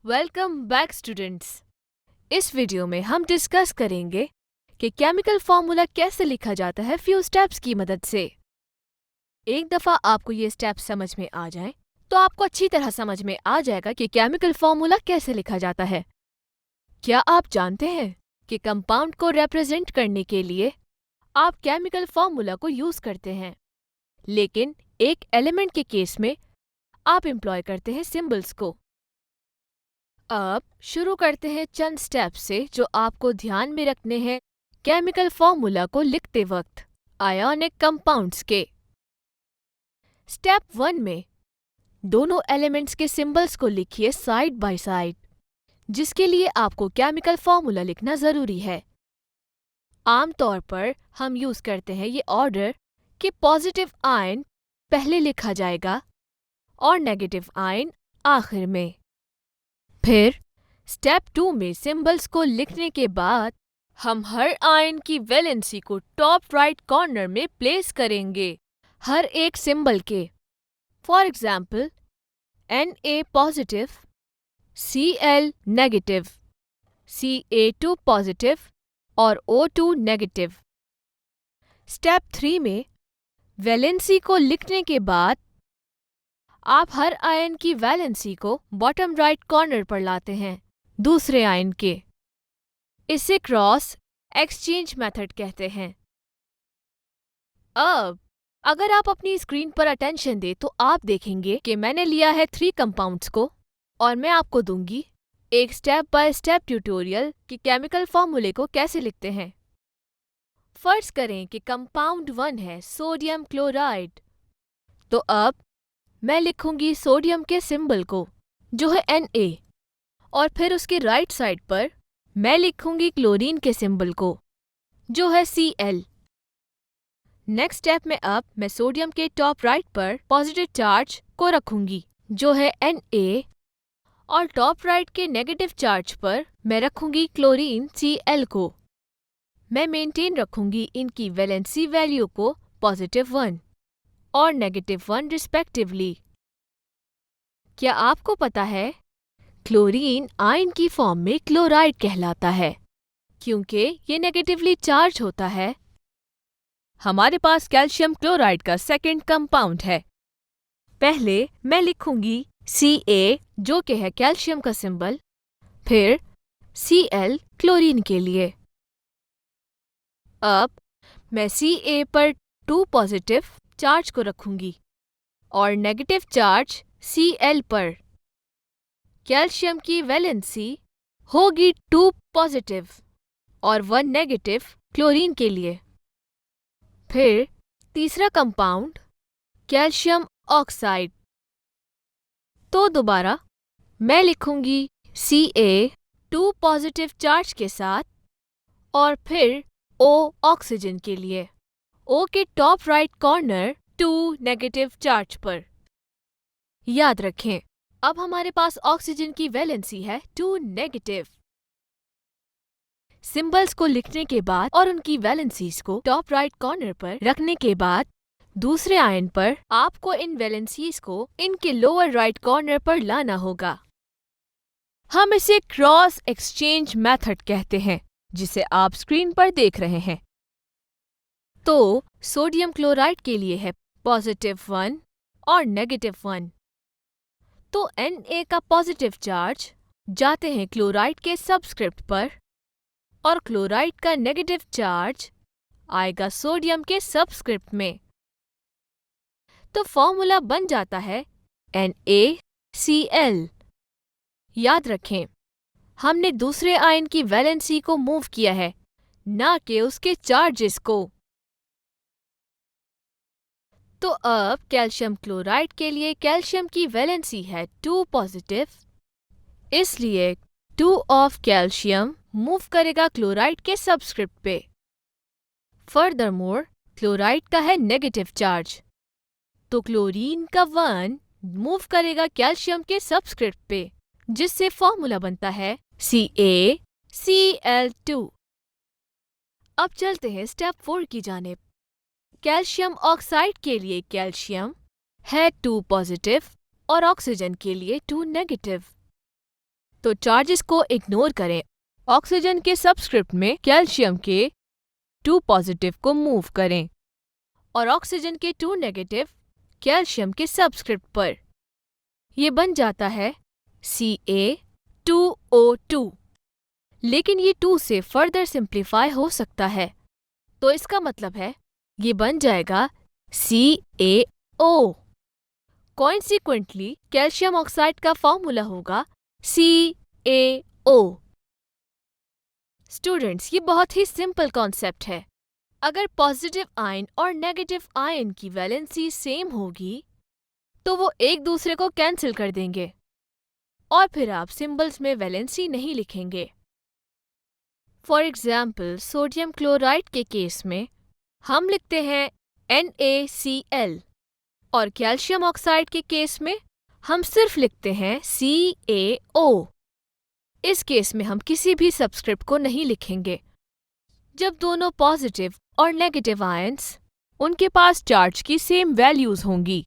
Welcome back students. इस video में हम डिस्कस करेंगे कि केमिकल फॉर्मूला कैसे लिखा जाता है फ्यू स्टेप्स की मदद से। एक दफ़ा आपको ये स्टेप्स समझ में आ जाएं, तो आपको अच्छी तरह समझ में आ जाएगा कि केमिकल फॉर्मूला कैसे लिखा जाता है। क्या आप जानते हैं कि कंपाउंड को रिप्रेजेंट करने के लिए आप केमिकल फॉर्मूला को यूज़ करते हैं, लेकिन एक एलिमेंट के केस में आप एम्प्लॉय करते हैं सिंबल्स को। अब शुरू करते हैं चंद स्टेप्स से जो आपको ध्यान में रखने हैं केमिकल फॉर्मूला को लिखते वक्त आयोनिक कंपाउंड्स के। स्टेप 1 में दोनों एलिमेंट्स के सिंबल्स को लिखिए साइड बाय साइड, जिसके लिए आपको केमिकल फॉर्मूला लिखना ज़रूरी है। आमतौर पर हम यूज़ करते हैं ये ऑर्डर कि पॉजिटिव आयन पहले लिखा जाएगा और नेगेटिव आयन आखिर में। फिर स्टेप 2 में सिंबल्स को लिखने के बाद हम हर आयन की वैलेंसी को टॉप राइट कॉर्नर में प्लेस करेंगे हर एक सिंबल के। For example Na positive, Cl negative, Ca2 positive और O2 नेगेटिव। स्टेप 3 में वैलेंसी को लिखने के बाद आप हर आयन की वैलेंसी को बॉटम राइट कॉर्नर पर लाते हैं दूसरे आयन के। इसे क्रॉस एक्सचेंज मेथड कहते हैं। अब अगर आप अपनी स्क्रीन पर अटेंशन दें तो आप देखेंगे कि मैंने लिया है 3 कंपाउंड्स को और मैं आपको दूंगी एक स्टेप बाय स्टेप ट्यूटोरियल कि केमिकल फॉर्मूले को कैसे लिखते हैं। फर्ज करें कि कंपाउंड 1 है सोडियम क्लोराइड, तो अब मैं लिखूंगी सोडियम के सिंबल को जो है Na, और फिर उसके राइट साइड पर मैं लिखूंगी क्लोरीन के सिंबल को जो है Cl। नेक्स्ट स्टेप में अब मैं सोडियम के टॉप राइट पर पॉजिटिव चार्ज को रखूंगी जो है Na, और टॉप राइट के नेगेटिव चार्ज पर मैं रखूंगी क्लोरीन Cl को। मैं मेंटेन रखूंगी इनकी वैलेंसी वैल्यू को +1 और -1 रिस्पेक्टिवली। क्या आपको पता है क्लोरीन आयन की फॉर्म में क्लोराइड कहलाता है क्योंकि ये नेगेटिवली चार्ज होता है। हमारे पास कैल्शियम क्लोराइड का सेकंड कंपाउंड है। पहले मैं लिखूंगी Ca जो कि है कैल्शियम का सिंबल, फिर Cl क्लोरीन के लिए। अब मैं Ca पर 2 पॉजिटिव चार्ज को रखूंगी और नेगेटिव चार्ज Cl पर। कैल्शियम की वैलेंसी होगी 2 पॉजिटिव और 1 नेगेटिव क्लोरीन के लिए। फिर तीसरा कंपाउंड कैल्शियम ऑक्साइड, तो दोबारा मैं लिखूंगी Ca 2 पॉजिटिव चार्ज के साथ और फिर O ऑक्सीजन के लिए, O के top right corner 2 negative charge पर। याद रखें अब हमारे पास ऑक्सीजन की वैलेंसी है 2 नेगेटिव। सिंबल्स को लिखने के बाद और उनकी वैलेंसीज को टॉप राइट कॉर्नर पर रखने के बाद दूसरे आयन पर आपको इन वैलेंसीज को इनके लोअर राइट कॉर्नर पर लाना होगा। हम इसे क्रॉस एक्सचेंज मेथड कहते हैं जिसे आप स्क्रीन पर देख रहे हैं। तो सोडियम क्लोराइड के लिए है +1 और -1, तो Na का पॉजिटिव चार्ज जाते हैं क्लोराइड के सबस्क्रिप्ट पर और क्लोराइड का नेगेटिव चार्ज आएगा सोडियम के सबस्क्रिप्ट में। तो फॉर्मूला बन जाता है NaCl। याद रखें हमने दूसरे आयन की वैलेंसी को मूव किया है, ना कि उसके चार्जेस को। तो अब कैल्शियम क्लोराइड के लिए कैल्शियम की वैलेंसी है 2 पॉजिटिव, इसलिए 2 ऑफ कैल्शियम मूव करेगा क्लोराइड के सबस्क्रिप्ट पे। फर्दरमोर क्लोराइड का है नेगेटिव चार्ज, तो क्लोरीन का 1 मूव करेगा कैल्शियम के सबस्क्रिप्ट पे, जिससे फॉर्मूला बनता है CaCl2। अब चलते हैं स्टेप 4 की जानिब। कैल्शियम ऑक्साइड के लिए कैल्शियम है 2 पॉजिटिव और ऑक्सीजन के लिए 2 नेगेटिव। तो चार्जेस को इग्नोर करें। ऑक्सीजन के सबस्क्रिप्ट में कैल्शियम के 2 पॉजिटिव को मूव करें और ऑक्सीजन के 2 नेगेटिव कैल्शियम के सबस्क्रिप्ट पर। ये बन जाता है Ca2O2। लेकिन ये 2 से फर्दर सिंप्लीफाई हो सकता है, तो इसका मतलब है ये बन जाएगा CaO। कॉन्सिक्वेंटली कैल्शियम ऑक्साइड का फॉर्मूला होगा CaO। स्टूडेंट्स, ये बहुत ही सिंपल कॉन्सेप्ट है। अगर पॉजिटिव आयन और नेगेटिव आयन की वैलेंसी सेम होगी तो वो एक दूसरे को कैंसिल कर देंगे और फिर आप सिंबल्स में वैलेंसी नहीं लिखेंगे। फॉर एग्जाम्पल, सोडियम क्लोराइड के केस में हम लिखते हैं NaCl और कैल्शियम ऑक्साइड के केस में हम सिर्फ लिखते हैं CaO। इस केस में हम किसी भी सबस्क्रिप्ट को नहीं लिखेंगे। जब दोनों पॉजिटिव और नेगेटिव आयंस उनके पास चार्ज की सेम वैल्यूज होंगी।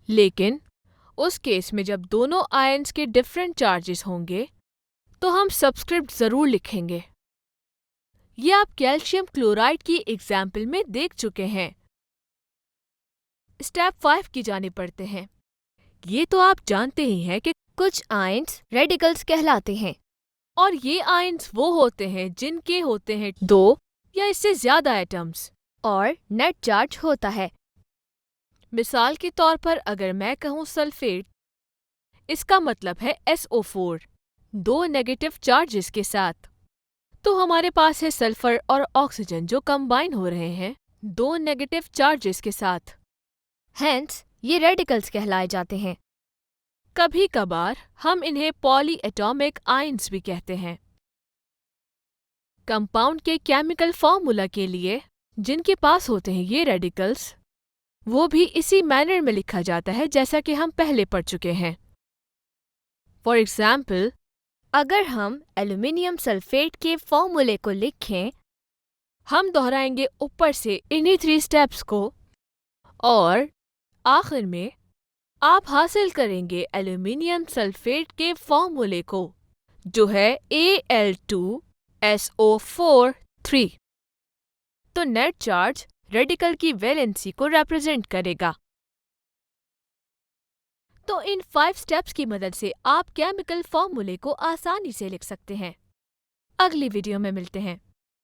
लेकिन उस केस में जब दोनों आयंस के डिफरेंट चार्जेस होंगे तो हम सबस्क्रिप्ट जरूर लिखेंगे। ये आप कैल्शियम क्लोराइड की एग्जाम्पल में देख चुके हैं। स्टेप 5 की जानिब बढ़ते हैं। ये तो आप जानते ही हैं कि कुछ आयंस रेडिकल्स कहलाते हैं और ये आयंस वो होते हैं जिनके होते हैं 2 या इससे ज्यादा एटम्स और नेट चार्ज होता है। मिसाल के तौर पर अगर मैं कहूँ सल्फेट, इसका मतलब है SO4 2 नेगेटिव चार्जेस के साथ। तो हमारे पास है सल्फर और ऑक्सीजन जो कंबाइन हो रहे हैं 2 नेगेटिव चार्जेस के साथ। हेंस ये रेडिकल्स कहलाए जाते हैं। कभी कभार हम इन्हें पॉली एटॉमिक आयंस भी कहते हैं। कंपाउंड के केमिकल फॉर्मूला के लिए जिनके पास होते हैं ये रेडिकल्स, वो भी इसी मैनर में लिखा जाता है जैसा कि हम पहले पढ़ चुके हैं। फॉर एग्जाम्पल, अगर हम एल्यूमिनियम सल्फेट के फॉर्मूले को लिखें, हम दोहराएंगे ऊपर से इन्हीं 3 स्टेप्स को और आखिर में आप हासिल करेंगे एल्यूमिनियम सल्फेट के फॉर्मूले को, जो है Al2SO4 3। तो नेट चार्ज रेडिकल की वैलेंसी को रिप्रेजेंट करेगा। तो इन 5 स्टेप्स की मदद से आप केमिकल फॉर्मूले को आसानी से लिख सकते हैं। अगली वीडियो में मिलते हैं।